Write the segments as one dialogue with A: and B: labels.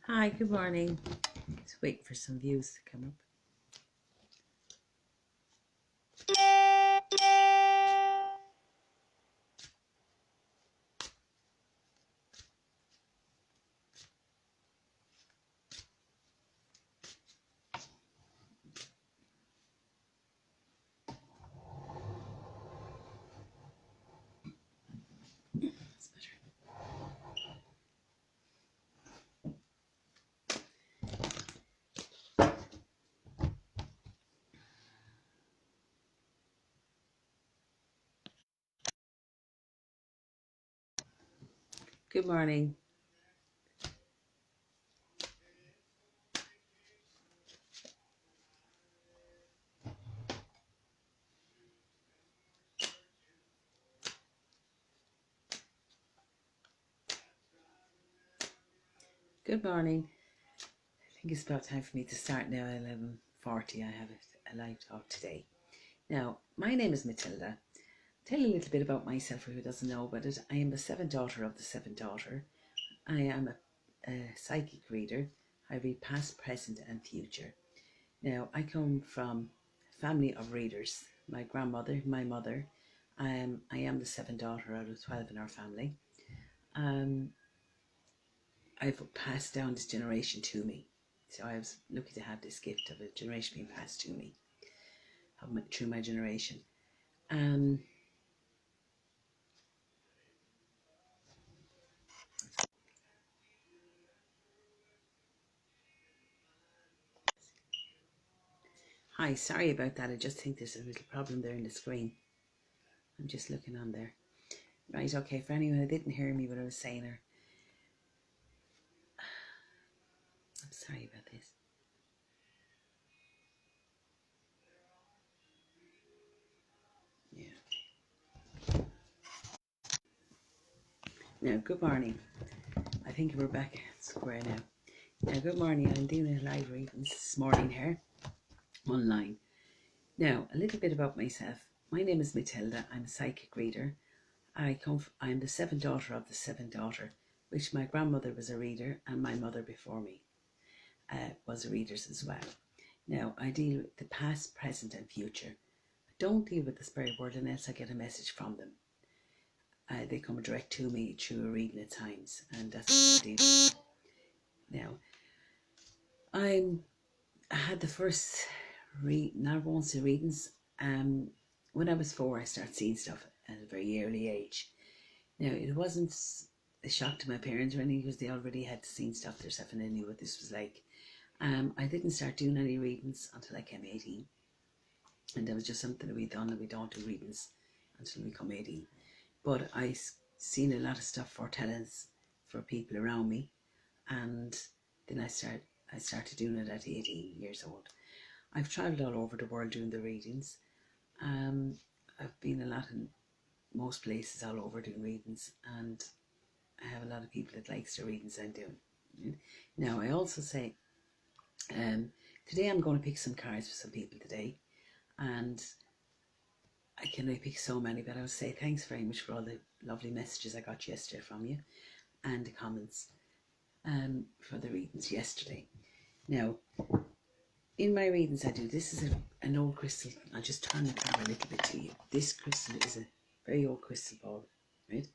A: Hi, good morning. Just wait for some views to come up. That's better. Good morning. Good morning. I think it's about time for me to start now at 11:40. I have a live talk today. Now, my name is Matilda. Tell you a little bit about myself for who doesn't know about it. I am the seventh daughter of the seventh daughter. I am a psychic reader. I read past, present and future. Now, I come from a family of readers. My grandmother, my mother. I am the seventh daughter out of 12 in our family. I've passed down this generation to me. So I was lucky to have this gift of a generation being passed to me through my generation. Hi, sorry about that. I just think there's a little problem there in the screen. I'm just looking on there. Right, okay, for anyone who didn't hear me what I was saying, I'm sorry about this. Yeah. Now, good morning. I think we're back square now. Now, good morning. I'm doing a live reading this morning here online. Now, a little bit about myself. My name is Matilda. I'm a psychic reader. I'm the seventh daughter of the seventh daughter, which my grandmother was a reader and my mother before me was a reader as well. Now, I deal with the past, present and future. I don't deal with the spirit world unless I get a message from them. They come direct to me through a reading at times, and that's what I deal with. Now, I had the first I won't say readings. When I was 4, I started seeing stuff at a very early age. Now, it wasn't a shock to my parents or anything because they already had seen stuff themselves and they knew what this was like. I didn't start doing any readings until I came 18. And that was just something that we done, and we don't do readings until we come 18. But I seen a lot of stuff foretellings for people around me, and then I started doing it at 18 years old. I've travelled all over the world doing the readings. I've been a lot in most places all over doing readings, and I have a lot of people that likes the readings I'm doing. Now, I also say, today I'm going to pick some cards for some people today, and I can only pick so many, but I would say thanks very much for all the lovely messages I got yesterday from you, and the comments for the readings yesterday. Now, in my readings I do, this is an old crystal. I'll just turn the camera a little bit to you. This crystal is a very old crystal ball, right?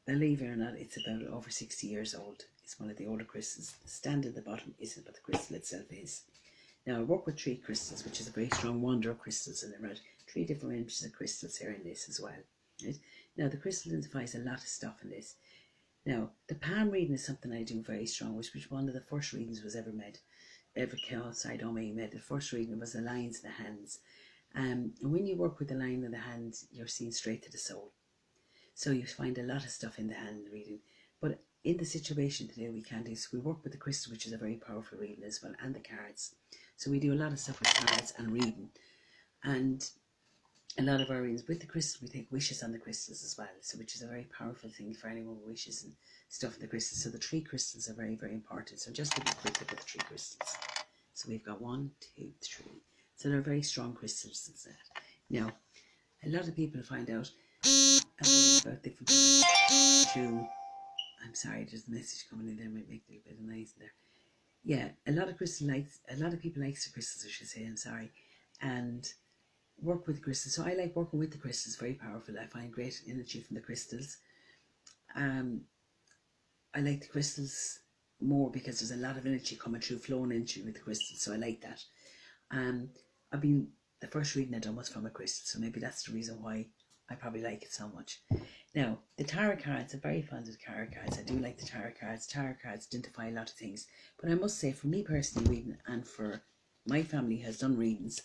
A: Believe it or not, it's about over 60 years old. It's one of the older crystals. The stand at the bottom isn't, but the crystal itself is. Now, I work with 3 crystals, which is a very strong wand of crystals, and there are 3 different ranges of crystals here in this as well. Right? Now, the crystal identifies a lot of stuff in this. Now, the palm reading is something I do very strong, which one of the first readings was ever came outside on me. The first reading was the lines in the hands. And when you work with the line in the hands, you're seeing straight to the soul. So you find a lot of stuff in the hand reading. But in the situation today, we can do so. We work with the crystal, which is a very powerful reading as well, and the cards. So we do a lot of stuff with cards and reading. And a lot of our readings with the crystal, we take wishes on the crystals as well. So which is a very powerful thing for anyone with wishes and stuff in the crystals. So the 3 crystals are very, very important. So just a bit quick look at the 3 crystals. So we've got 1, 2, 3. So they're very strong crystals. Now, a lot of people find out and worry about different cards through I'm sorry, there's a message coming in there, might make a little bit of noise in there. Yeah, a lot of people likes the crystals, I should say, I'm sorry. And work with the crystals. So I like working with the crystals, very powerful. I find great energy from the crystals. I like the crystals more because there's a lot of energy coming through, flowing into with the crystals. So I like that. I've been, the first reading I done was from a crystal, so maybe that's the reason why I probably like it so much. Now, the tarot cards, I'm very fond of the tarot cards. I do like the tarot cards. Tarot cards identify a lot of things. But I must say, for me personally reading, and for my family has done readings,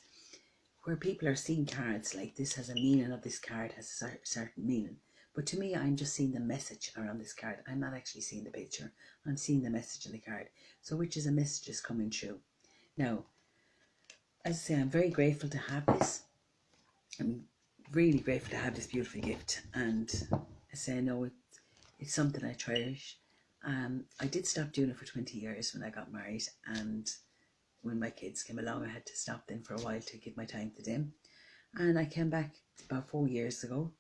A: where people are seeing cards like this has a meaning, of this card has a certain meaning. But to me, I'm just seeing the message around this card. I'm not actually seeing the picture. I'm seeing the message in the card. So which is a message is coming through. Now, as I say, I'm very grateful to have this. I'm really grateful to have this beautiful gift. And I say, no, it's something I cherish. I did stop doing it for 20 years when I got married. And when my kids came along, I had to stop then for a while to give my time to them. And I came back about 4 years ago,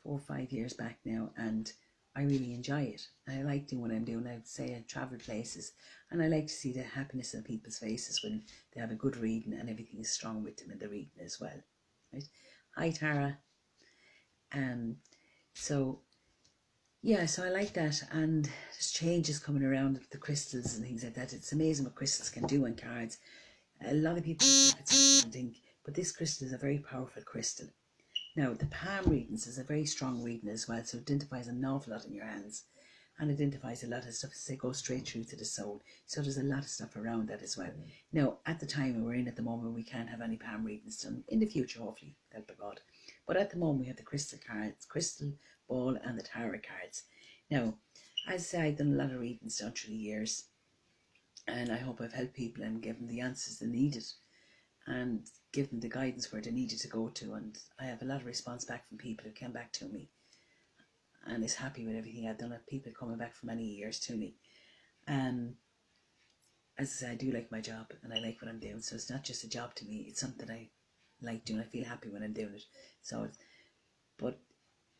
A: 4 or 5 years back now, and I really enjoy it. And I like doing what I'm doing. I would say I travel places, and I like to see the happiness on people's faces when they have a good reading and everything is strong with them in the reading as well. Right? Hi Tara. So yeah, so I like that, and there's changes coming around with the crystals and things like that. It's amazing what crystals can do on cards. A lot of people think, but this crystal is a very powerful crystal. Now, the palm readings is a very strong reading as well, so it identifies an awful lot in your hands, and identifies a lot of stuff, as they go straight through to the soul. So there's a lot of stuff around that as well. Now, at the time we're in at the moment, we can't have any palm readings done. In the future, hopefully, help of God. But at the moment, we have the crystal cards, crystal ball, and the tarot cards. Now, as I say, I've done a lot of readings down through the years, and I hope I've helped people and given them the answers they needed, and give them the guidance where they needed to go to. And I have a lot of response back from people who came back to me and is happy with everything I've done. I have people coming back for many years to me. As I say, I do like my job and I like what I'm doing, so it's not just a job to me, it's something I like doing. I feel happy when I'm doing it. So but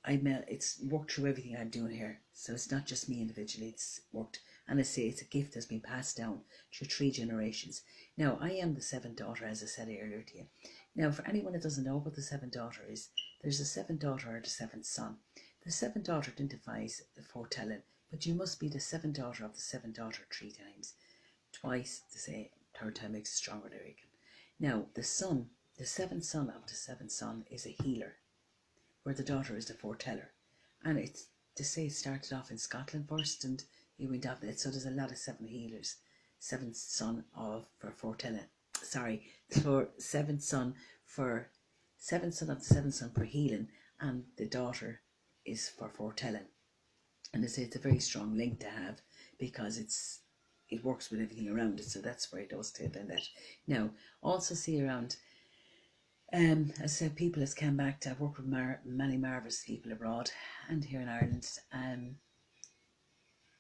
A: it's worked through everything I'm doing here, so it's not just me individually, it's worked. And I say it's a gift that's been passed down through 3 generations. Now, I am the 7th daughter, as I said earlier to you. Now, for anyone that doesn't know what the 7th daughter is, there's the 7th daughter or the 7th son. The 7th daughter identifies the foretelling, but you must be the 7th daughter of the 7th daughter 3 times. Twice to say, third time makes it stronger, they reckon. Now, the son, the 7th son of the 7th son is a healer, where the daughter is the foreteller. And it's to say it started off in Scotland first, and he went off it. So there's a lot of 7 healers. 7th son of for foretelling. Sorry, for 7th son for 7th son of the 7th son for healing, and the daughter is for foretelling. And they say it's a very strong link to have, because it works with everything around it. So that's where it does tip in that. Now, also see around, as I said, people has come back to, I've worked with many marvellous people abroad and here in Ireland.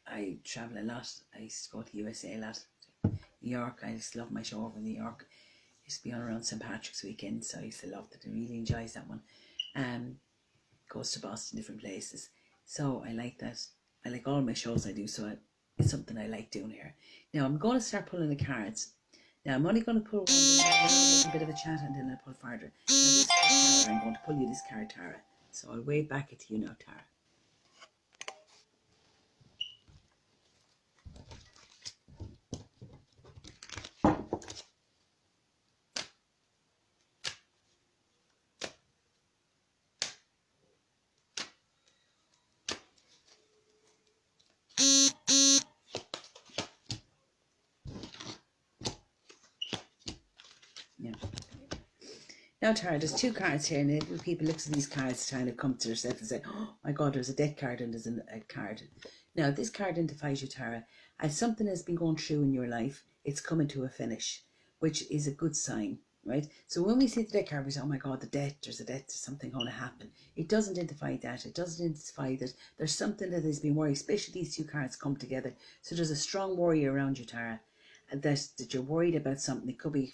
A: I travel a lot. I used to go to the USA a lot. New York, I used to love my show over in New York. I used to be on around St. Patrick's weekend, so I used to love it. I really enjoys that one. Goes to Boston, different places. So I like that. I like all my shows I do, so it's something I like doing here. Now I'm going to start pulling the cards. Now I'm only going to pull one, a little bit of a chat, and then I'll pull further. Now this card, Tara, I'm going to pull you this card, Tara. So I'll wave back it to you now, Tara. Yeah. Now, Tara, there's 2 cards here, and people look at these cards trying to come to themselves and say, oh my God, there's a death card and there's a card. Now, this card identifies you, Tara, as something has been going through in your life, it's coming to a finish, which is a good sign, right? So when we see the death card, we say, oh my God, there's something going to happen. It doesn't identify that. It doesn't identify that there's something that has been worried, especially these 2 cards come together. So there's a strong worry around you, Tara, that you're worried about something. It could be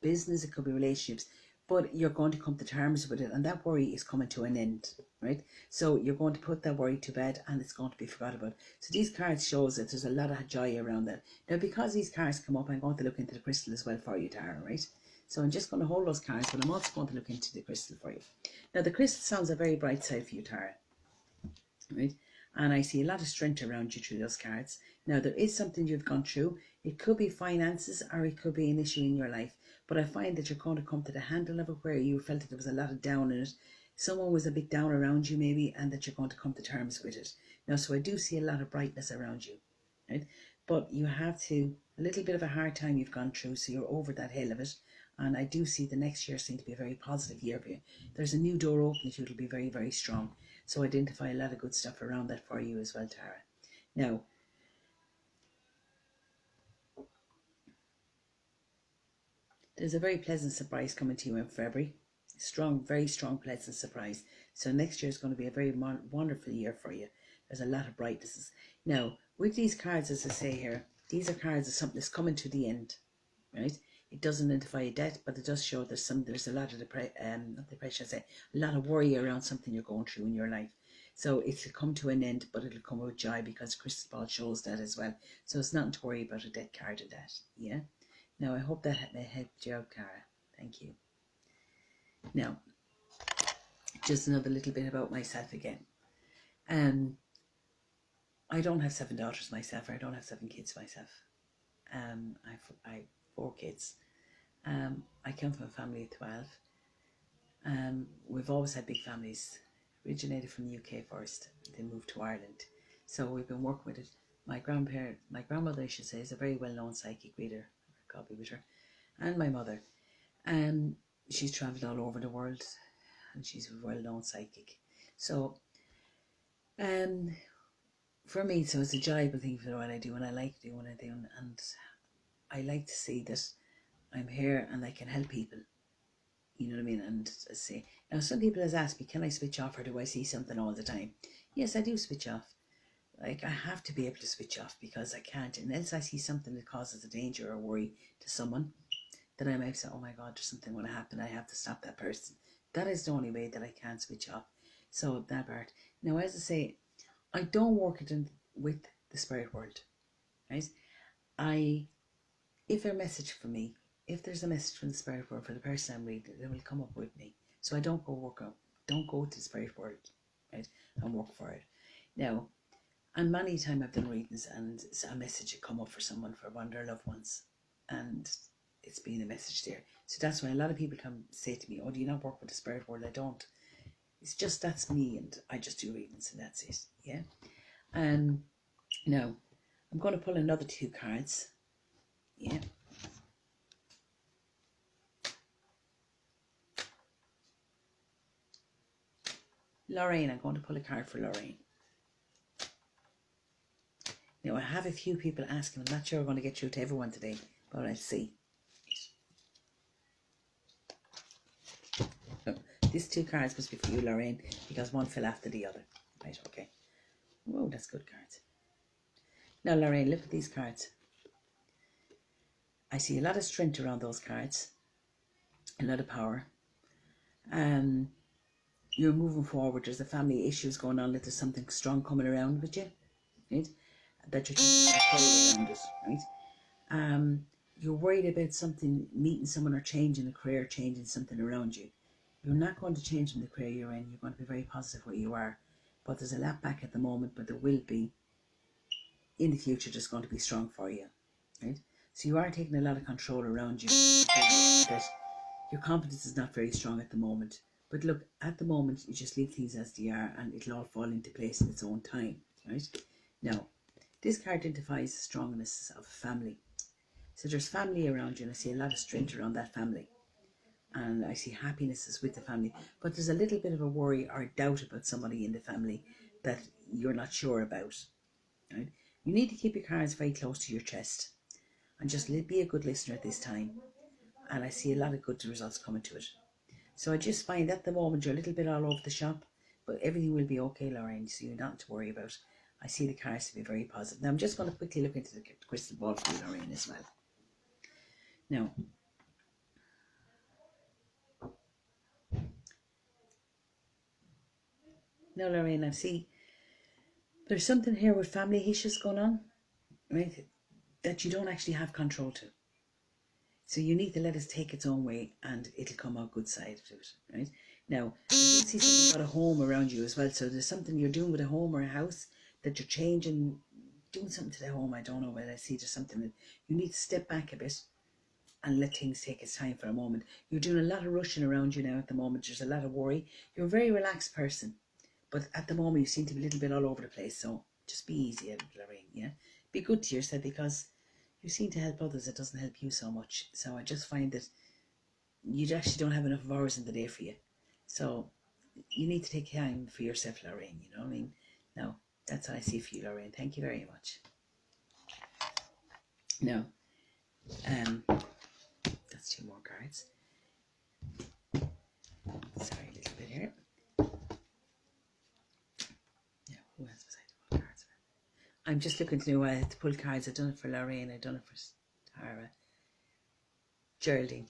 A: business, it could be relationships, but you're going to come to terms with it, and that worry is coming to an end, right? So you're going to put that worry to bed, and it's going to be forgot about. So these cards shows that there's a lot of joy around that. Now, because these cards come up, I'm going to look into the crystal as well for you, Tara, right? So I'm just going to hold those cards, but I'm also going to look into the crystal for you. Now, the crystal sounds a very bright side for you, Tara, right? And I see a lot of strength around you through those cards. Now, there is something you've gone through. It could be finances, or it could be an issue in your life. But I find that you're going to come to the handle of it where you felt that there was a lot of down in it. Someone was a bit down around you maybe, and that you're going to come to terms with it. Now, so I do see a lot of brightness around you, right? But you have to, a little bit of a hard time you've gone through, so you're over that hill of it. And I do see the next year seem to be a very positive year for you. There's a new door open to you. It'll be very, very strong. So identify a lot of good stuff around that for you as well, Tara. Now, there's a very pleasant surprise coming to you in February. Strong, very strong, pleasant surprise. So next year is going to be a very wonderful year for you. There's a lot of brightnesses. Now, with these cards, as I say here, these are cards of something that's coming to the end, right? It doesn't identify a death, but it does show there's a lot of not depression, I say, a lot of worry around something you're going through in your life. So it'll come to an end, but it'll come with joy, because crystal ball shows that as well. So it's nothing to worry about a death card of that, yeah? Now, I hope that helped you out, Cara. Thank you. Now, just another little bit about myself again. I don't have 7 daughters myself, or I don't have 7 kids myself. I have 4 kids. I come from a family of 12. We've always had big families. Originated from the UK first, then moved to Ireland. So we've been working with it. My grandmother, I should say, is a very well-known psychic reader. God be with her. And my mother. She's travelled all over the world, and she's a well-known psychic. So, for me, so it's a joyful thing for what I do, and I like doing what I do, and I like to see that I'm here and I can help people. You know what I mean? And say, now some people has asked me, can I switch off, or do I see something all the time? Yes, I do switch off. Like, I have to be able to switch off, because I can't, unless I see something that causes a danger or worry to someone, then I might say, oh my God, there's something going to happen, I have to stop that person. That is the only way that I can switch off. So that part. Now, as I say, I don't work it with the spirit world, right? If there's a message for me, if there's a message from the spirit world for the person I'm reading, it will come up with me. So I don't go to the spirit world, right, and work for it. Now, and many times I've done readings, and a message had come up for someone, for one of their loved ones, and it's been a message there. So that's why a lot of people come say to me, oh, do you not work with the spirit world? I don't. It's just, that's me, and I just do readings, and that's it, yeah? Now, I'm going to pull another 2 cards, yeah? Lorraine, I'm going to pull a card for Lorraine. Now, I have a few people asking. I'm not sure I'm going to get through to everyone today, but I'll see. So, these 2 cards must be for you, Lorraine, because one fell after the other. Right, okay. Whoa, that's good cards. Now, Lorraine, look at these cards. I see a lot of strength around those cards. A lot of power. You're moving forward. There's a family issues going on. There's something strong coming around with you, right? That you're taking control around it, right? You're worried about something, meeting someone, or changing a career, changing something around you. You're not going to change in the career you're in. You're going to be very positive where you are. But there's a lap back at the moment, but there will be in the future just going to be strong for you, right? So you are taking a lot of control around you. That your confidence is not very strong at the moment. But look, at the moment, you just leave things as they are, and it'll all fall into place in its own time, right? Now, this card identifies the strongness of a family. So there's family around you, and I see a lot of strength around that family. And I see happiness is with the family. But there's a little bit of a worry or doubt about somebody in the family that you're not sure about, right? You need to keep your cards very close to your chest, and just be a good listener at this time. And I see a lot of good results coming to it. So I just find at the moment you're a little bit all over the shop, but everything will be okay, Lorraine, so you're not to worry about. I see the cards to be very positive. Now I'm just going to quickly look into the crystal ball for you, Lorraine, as well. Now, Now, Lorraine, I see there's something here with family issues going on, right? That you don't actually have control to. So you need to let it take its own way and it'll come out good side of it, right? Now, I do see something about a home around you as well. So there's something you're doing with a home or a house that you're changing, doing something to the home. I don't know, but I see there's something that you need to step back a bit and let things take its time for a moment. You're doing a lot of rushing around you now at the moment. There's a lot of worry. You're a very relaxed person, but at the moment you seem to be a little bit all over the place. So just be easy, Lorraine, yeah? Be good to yourself, because you seem to help others, it doesn't help you so much. So I just find that you actually don't have enough hours in the day for you. So you need to take time for yourself, Lorraine, you know what I mean? Now, that's what I see for you, Lorraine. Thank you very much. Now, that's 2 more cards. Sorry, a little bit here. Now, who else was I to pull cards for? I'm just looking to know why I had to pull cards. I've done it for Lorraine, I've done it for Tara. Geraldine.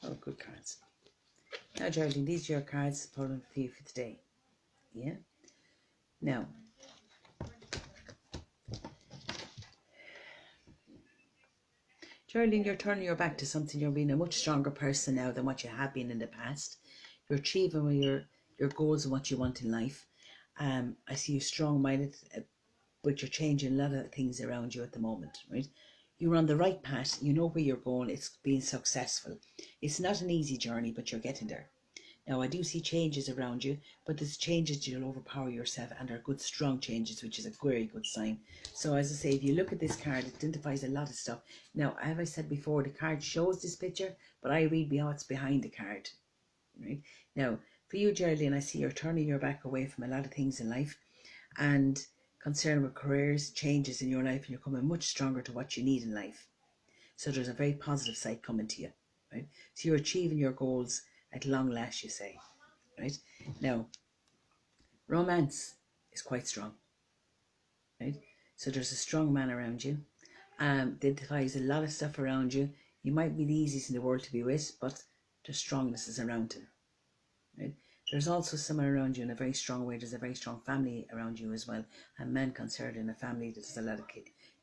A: Oh, good cards. Now, Geraldine, these are your cards pulling for you for today. Yeah? Now, Geraldine, you're turning your back to something. You're being a much stronger person now than what you have been in the past. You're achieving your goals and what you want in life. I see you strong-minded, but you're changing a lot of things around you at the moment, right? You're on the right path. You know where you're going. It's being successful. It's not an easy journey, but you're getting there. Now, I do see changes around you, but there's changes you'll overpower yourself and are good, strong changes, which is a very good sign. So, as I say, if you look at this card, it identifies a lot of stuff. Now, as I said before, the card shows this picture, but I read what's behind the card. Right? Now, for you, Geraldine, I see you're turning your back away from a lot of things in life and concerned with careers, changes in your life, and you're coming much stronger to what you need in life. So there's a very positive side coming to you, right? So you're achieving your goals at long last, you say, right? Now, romance is quite strong, right? So there's a strong man around you. Identifies a lot of stuff around you. You might be the easiest in the world to be with, but the strongness is around him, right? There's also someone around you in a very strong way. There's a very strong family around you as well. A man concerned in a family that does a lot of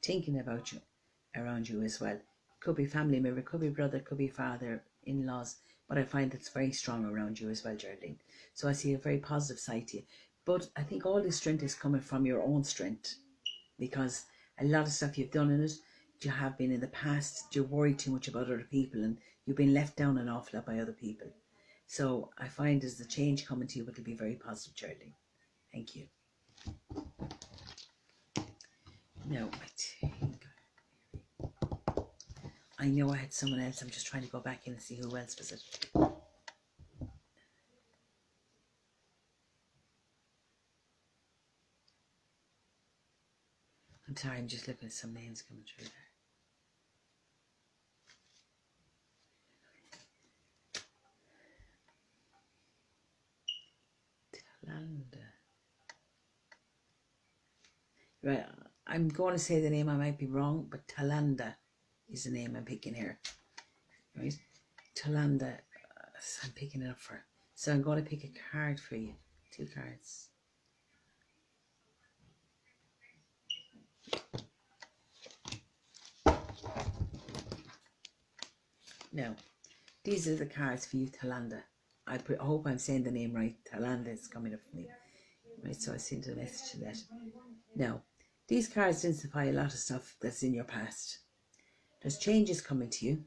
A: thinking about you around you as well. Could be family member, could be brother, could be father, in-laws, but I find it's very strong around you as well, Geraldine. So I see a very positive side to you. But I think all this strength is coming from your own strength, because a lot of stuff you've done in it, you have been in the past, you're worried too much about other people and you've been let down an awful lot by other people. So I find there's the change coming to you, but it'll be very positive, Geraldine. Thank you. Now, I know I had someone else. I'm just trying to go back in and see who else was it. I'm sorry, I'm just looking at some names coming through there. Talanda. Right, I'm going to say the name, I might be wrong, but Talanda is the name I'm picking here. Right? Talanda, I'm picking it up for. So I'm going to pick a card for you. 2 cards. Now, these are the cards for you, Talanda. I hope I'm saying the name right. Talanda is coming up for me. Right, so I sent a message to that. Now, these cards identify a lot of stuff that's in your past. There's changes coming to you.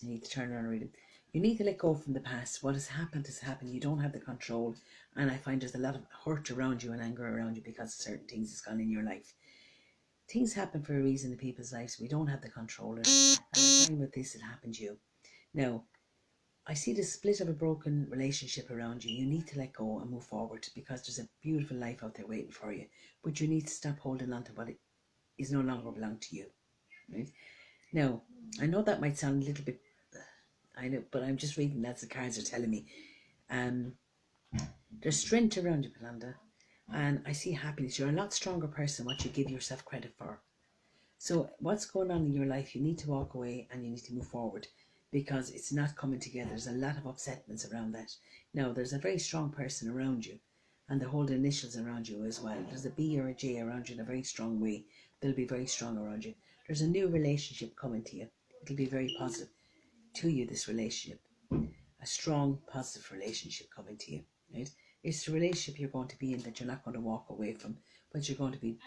A: You need to turn around and read it. You need to let go from the past. What has happened has happened. You don't have the control. And I find there's a lot of hurt around you and anger around you because of certain things that's gone in your life. Things happen for a reason in people's lives. We don't have the control of it. And I find with this, it happened to you. Now, I see the split of a broken relationship around you. You need to let go and move forward, because there's a beautiful life out there waiting for you. But you need to stop holding on to what is no longer belong to you. Right? Now, I know that might sound a little bit, I know, but I'm just reading as the cards are telling me. There's strength around you, Palanda, and I see happiness. You're a lot stronger person than what you give yourself credit for. So what's going on in your life, you need to walk away and you need to move forward, because it's not coming together. There's a lot of upsetness around that. Now, there's a very strong person around you, and they hold initials around you as well. There's a B or a J around you in a very strong way. They'll be very strong around you. There's a new relationship coming to you. It'll be very positive to you, this relationship. A strong, positive relationship coming to you, right? It's the relationship you're going to be in that you're not going to walk away from, but you're going to be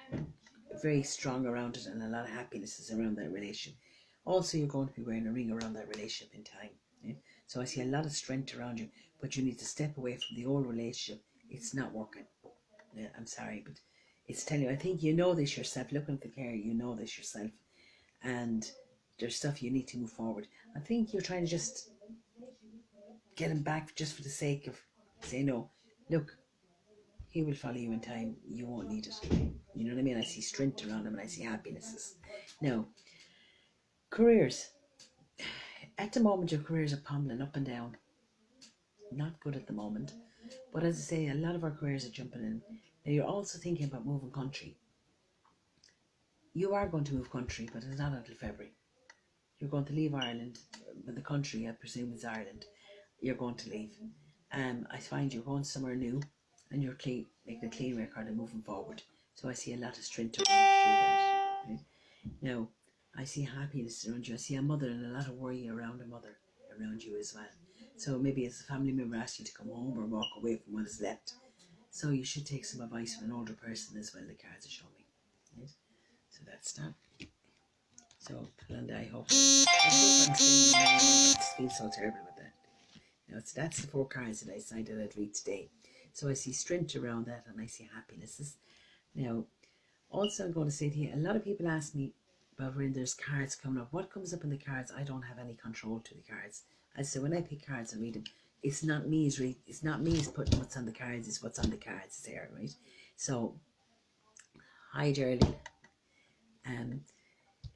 A: very strong around it, and a lot of happiness is around that relationship. Also, you're going to be wearing a ring around that relationship in time. Right? So I see a lot of strength around you, but you need to step away from the old relationship. It's not working. Yeah, I'm sorry, but it's telling you, I think you know this yourself. Looking at the car, you know this yourself. And there's stuff you need to move forward. I think you're trying to just get him back just for the sake of saying, no, look, he will follow you in time. You won't need it. You know what I mean? I see strength around him and I see happinesses. Now, careers. At the moment, your careers are pummeling up and down. Not good at the moment. But as I say, a lot of our careers are jumping in. Now, you're also thinking about moving country. You are going to move country, but it's not until February. You're going to leave Ireland. The country, I presume, is Ireland. You're going to leave. I find you're going somewhere new, and you're making a clean record and moving forward. So I see a lot of strength around you through that. Right? Now, I see happiness around you. I see a mother and a lot of worry around a mother around you as well. So maybe as a family member asks you to come home or walk away from what is left. So you should take some advice from an older person as well, the cards are showing me. Right? So that's that. So, Palanda, I hope I'm saying I feel so terrible with that. Now, that's the 4 cards that I decided I'd read today. So I see strength around that, and I see happinesses. Now, also I'm going to say to you, a lot of people ask me about when there's cards coming up. What comes up in the cards, I don't have any control to the cards. I say when I pick cards and read them, it's not me as putting what's on the cards, it's what's on the cards there, right? So, hi Geraldine.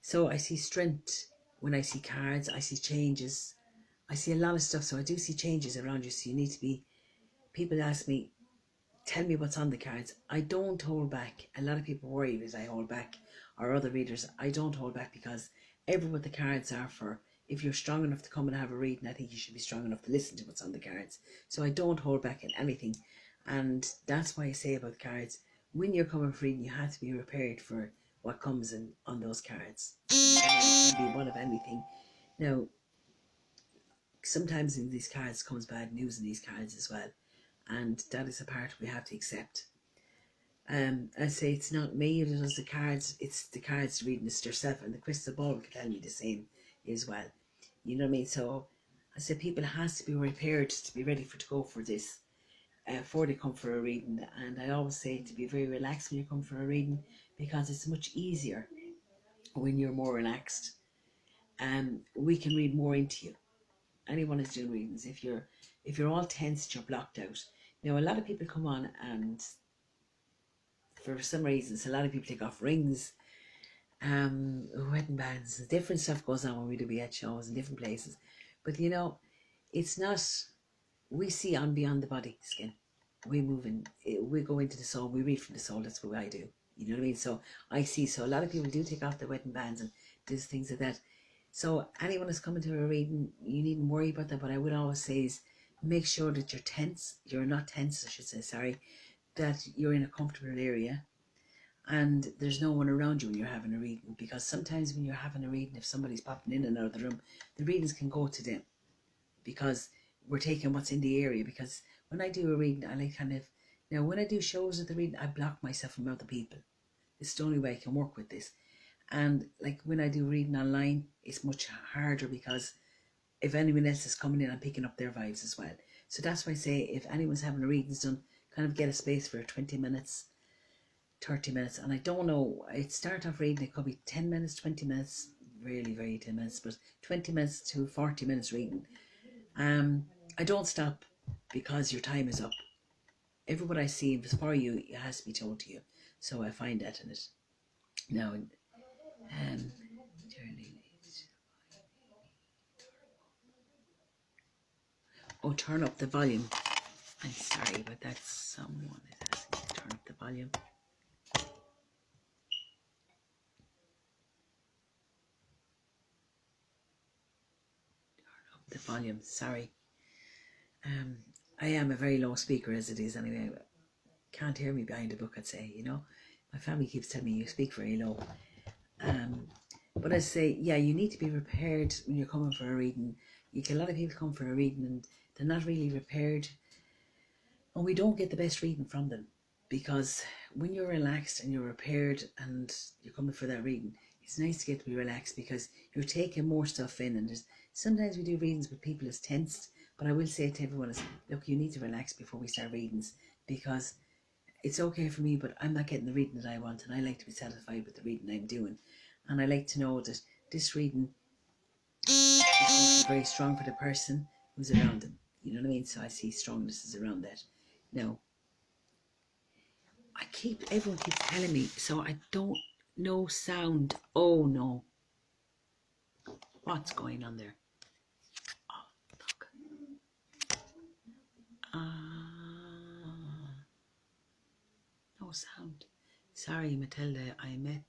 A: So I see strength when I see cards, I see changes, I see a lot of stuff. So I do see changes around you. So you need to be, people ask me, tell me what's on the cards. I don't hold back. A lot of people worry because I hold back, or other readers. I don't hold back because what the cards are for. If you're strong enough to come and have a reading, I think you should be strong enough to listen to what's on the cards. So I don't hold back in anything. And that's why I say about cards, when you're coming for reading, you have to be prepared for what comes in on those cards. It can be one of anything. Now, sometimes in these cards comes bad news in these cards as well, and that is a part we have to accept. I say it's not me that does the cards, it's the cards reading it yourself, and the crystal ball can tell me the same as well. You know what I mean? So I say people has to be prepared to be ready to go for this before they come for a reading. And I always say to be very relaxed when you come for a reading, because it's much easier when you're more relaxed. We can read more into you. Anyone is doing readings. If you're all tensed, you're blocked out. Now, a lot of people come on, and for some reasons, a lot of people take off rings, wedding bands, different stuff goes on when we do BH shows in different places. But you know, it's not. We see on beyond the body skin. We move in. We go into the soul. We read from the soul. That's what I do. You know what I mean? So I see. So a lot of people do take off their wedding bands and do things like that. So anyone who's coming to a reading, you needn't worry about that. But I would always say is make sure that you're tense. You're not tense, I should say, sorry. That you're in a comfortable area and there's no one around you when you're having a reading. Because sometimes when you're having a reading, if somebody's popping in and out of the room, the readings can go to them. Because we're taking what's in the area. Because when I do a reading, I like now when I do shows at the reading, I block myself from other people. It's the only way I can work with this. And like when I do reading online, it's much harder because if anyone else is coming in, I'm picking up their vibes as well. So that's why I say if anyone's having a reading done, kind of get a space for 20 minutes, 30 minutes. And I don't know, I'd start off reading, it could be 10 minutes, 20 minutes, really very 10 minutes, but 20 minutes to 40 minutes reading. I don't stop because your time is up. Everyone I see, if it's for you, it has to be told to you. So I find that in it. Now, turn up the volume. I'm sorry, but that's someone is asking to turn up the volume. Turn up the volume, sorry. I am a very low speaker as it is anyway. Can't hear me behind a book, I'd say, you know. My family keeps telling me you speak very low. But I say, yeah, you need to be prepared when you're coming for a reading. You get a lot of people come for a reading and they're not really prepared. And we don't get the best reading from them. Because when you're relaxed and you're prepared and you're coming for that reading, it's nice to get to be relaxed because you're taking more stuff in. And there's sometimes we do readings with people as tensed. But I will say to everyone, look, you need to relax before we start readings because it's okay for me, but I'm not getting the reading that I want, and I like to be satisfied with the reading I'm doing. And I like to know that this reading is going to be very strong for the person who's around them. You know what I mean? So I see strongness is around that. Now, everyone keeps telling me, so I don't know sound. Oh no. What's going on there? Oh, look. No sound. Sorry, Matilda, I met.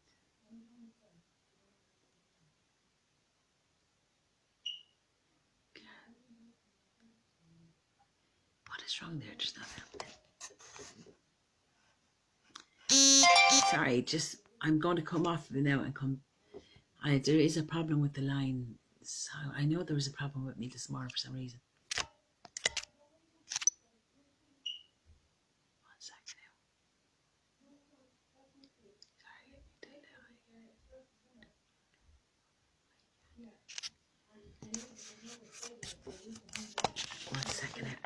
A: What is wrong there? Just not happening. Sorry, I'm going to come off of it now and come. There is a problem with the line. So I know there was a problem with me this morning for some reason. One second now. Sorry. One second now.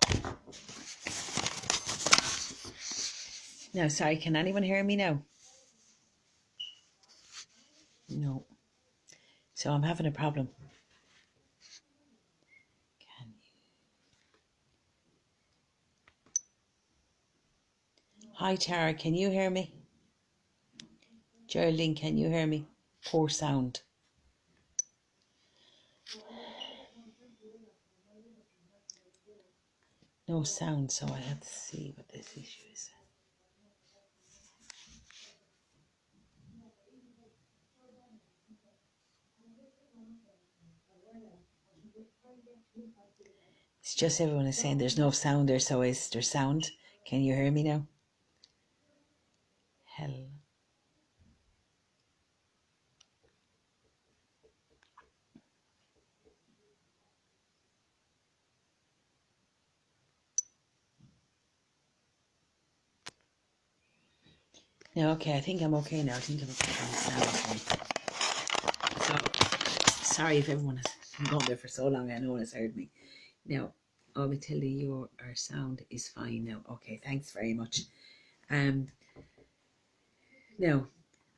A: No, sorry, can anyone hear me now? No. So I'm having a problem. Can you? Hi Tara, can you hear me? Geraldine, can you hear me? Poor sound. No sound, so I have to see what this issue is. It's just everyone is saying there's no sound there, so is there sound? Can you hear me now? Hello. No, okay, I think I'm okay now. I think I'm okay. So, sorry if everyone has been going there for so long. I no one has heard me. Now, Matilda, your sound is fine now. Okay, thanks very much. Now,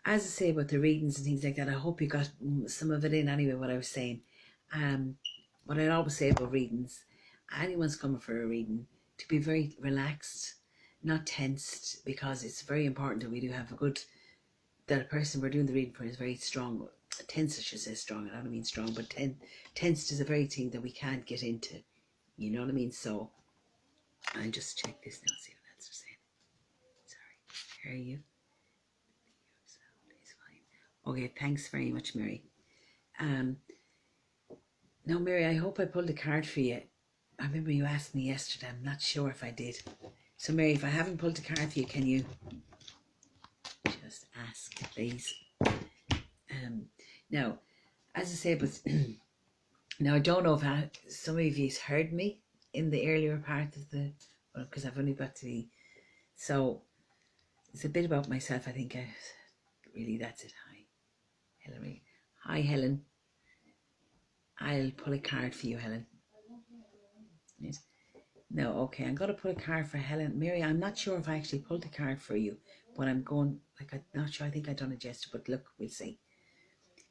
A: as I say about the readings and things like that, I hope you got some of it in anyway, what I was saying. What I always say about readings, anyone's coming for a reading, to be very relaxed, not tensed, because it's very important that we do have that a person we're doing the reading for is very strong. Tense, I should say strong, I don't mean strong, but tensed is a very thing that we can't get into. You know what I mean? So, I'll just check this now, see what that's saying. Sorry, hear you? Okay, thanks very much, Mary. Now, Mary, I hope I pulled a card for you. I remember you asked me yesterday. I'm not sure if I did. So, Mary, if I haven't pulled a card for you, can you just ask, please? Now, as I say, but now I don't know if some of you heard me in the earlier part of because I've only got to the. So, it's a bit about myself. I think really that's it. Hi, Hillary. Hi, Helen. I'll pull a card for you, Helen. Yes. No, okay, I'm going to pull a card for Helen. Mary, I'm not sure if I actually pulled a card for you, but I'm not sure. I think I've done a gesture, but look, we'll see.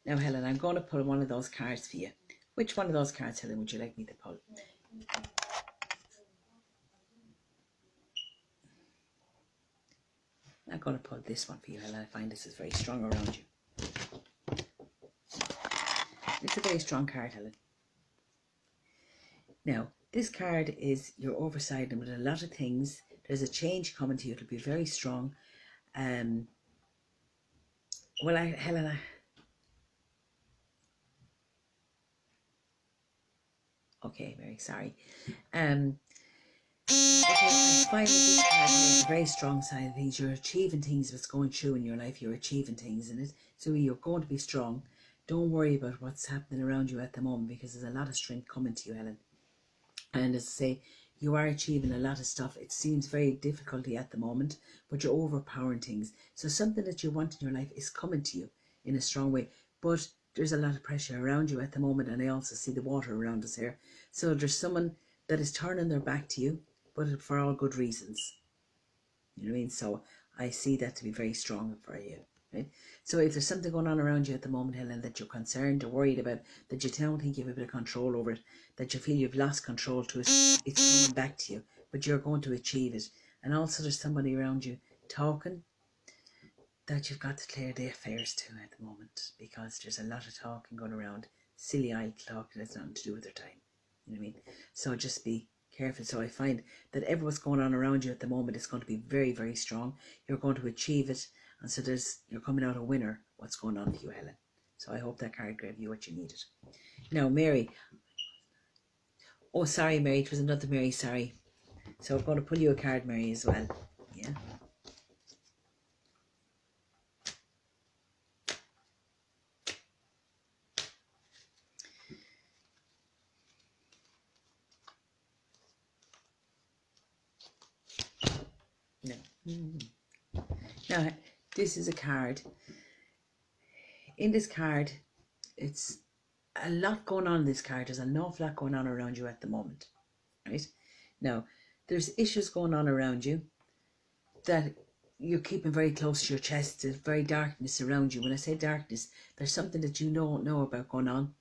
A: Now, Helen, I'm going to pull one of those cards for you. Which one of those cards, Helen, would you like me to pull? I'm going to pull this one for you, Helen. I find this is very strong around you. It's a very strong card, Helen. Now, this card is you're oversiding with a lot of things. There's a change coming to you. It'll be very strong. Helena. Okay, very sorry. Okay, I'm finding this card has a very strong side of things. You're achieving things that's going through in your life. You're achieving things in it. So you're going to be strong. Don't worry about what's happening around you at the moment, because there's a lot of strength coming to you, Helen. And as I say, you are achieving a lot of stuff. It seems very difficulty at the moment, but you're overpowering things. So something that you want in your life is coming to you in a strong way. But there's a lot of pressure around you at the moment, and I also see the water around us here. So there's someone that is turning their back to you, but for all good reasons. You know what I mean? So I see that to be very strong for you. Right? So if there's something going on around you at the moment, Helen, that you're concerned or worried about, that you don't think you have a bit of control over it, that you feel you've lost control to it, it's coming back to you, but you're going to achieve it. And also there's somebody around you talking that you've got to clear the affairs to at the moment, because there's a lot of talking going around, silly idle talk that has nothing to do with their time. You know what I mean? So just be careful. So I find that what's going on around you at the moment is going to be very, very strong. You're going to achieve it, and so you're coming out a winner. What's going on with you, Helen? So I hope that card gave you what you needed. Now, Mary. Oh, sorry, Mary. It was another Mary. Sorry. So I'm going to pull you a card, Mary, as well. Yeah. No. Now, this is a card. In this card, it's a lot going on in this card. There's an awful lot going on around you at the moment. Right? Now, there's issues going on around you that you're keeping very close to your chest. There's very darkness around you. When I say darkness, there's something that you don't know about going on.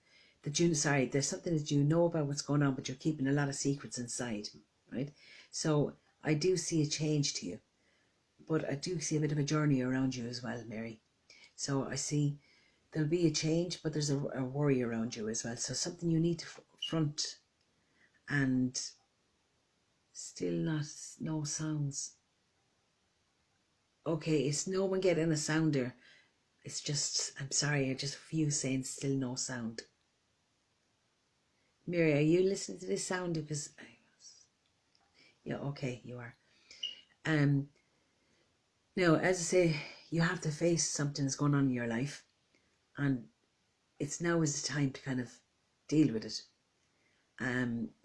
A: There's something that you know about what's going on, but you're keeping a lot of secrets inside. Right? So I do see a change to you, but I do see a bit of a journey around you as well, Mary. So I see there'll be a change, but there's a worry around you as well. So something you need to front, and still no sounds. Okay, it's no one getting a sounder. It's just, I'm sorry, I just a few saying still no sound. Mary, are you listening to this sound? Because yeah, okay, you are. Now, as I say, you have to face something that's going on in your life, and it's now is the time to kind of deal with it.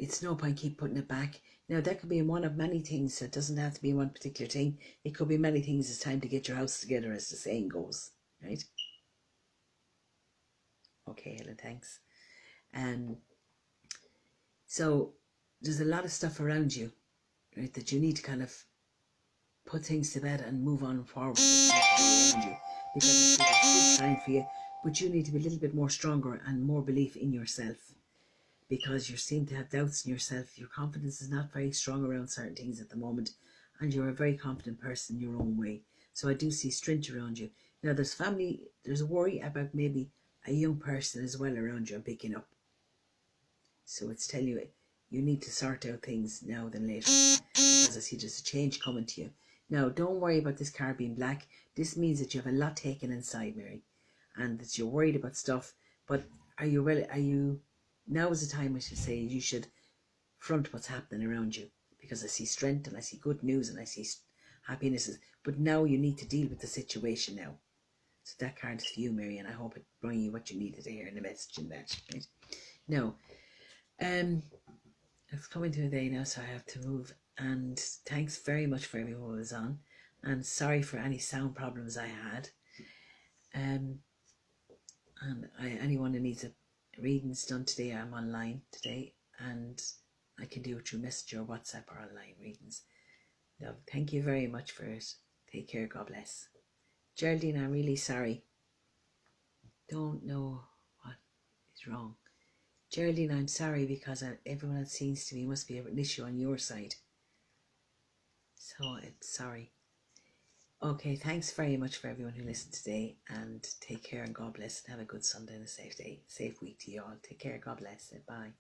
A: It's no point keep putting it back. Now, that could be in one of many things, so it doesn't have to be one particular thing. It could be many things. It's time to get your house together, as the saying goes, right? Okay, Helen, thanks. So there's a lot of stuff around you, right, that you need to kind of put things to bed and move on forward around you, because it's a good time for you, but you need to be a little bit more stronger and more belief in yourself, because you seem to have doubts in yourself. Your confidence is not very strong around certain things at the moment, and you're a very confident person in your own way. So I do see strength around you. Now there's a worry about maybe a young person as well around you and picking up. So it's telling you you need to sort out things now than later, because I see there's a change coming to you. Now, don't worry about this card being black. This means that you have a lot taken inside, Mary, and that you're worried about stuff. But now is the time, I should say, you should front what's happening around you, because I see strength and I see good news and I see happiness. But now you need to deal with the situation now. So that card is for you, Mary, and I hope it brought you what you needed to hear in the message in that. Right? Now, it's coming to a day now, so I have to move. And thanks very much for everyone who was on, and sorry for any sound problems I had. Anyone who needs a readings done today, I'm online today, and I can do it through Messenger, WhatsApp, or online readings. Now, thank you very much for it. Take care. God bless. Geraldine, I'm really sorry. Don't know what is wrong. Geraldine, I'm sorry, because everyone it seems to be must be an issue on your side. So it's sorry. Okay, thanks very much for everyone who listened today, and take care and God bless, and have a good Sunday and a safe day, safe week to you all. Take care, God bless, bye.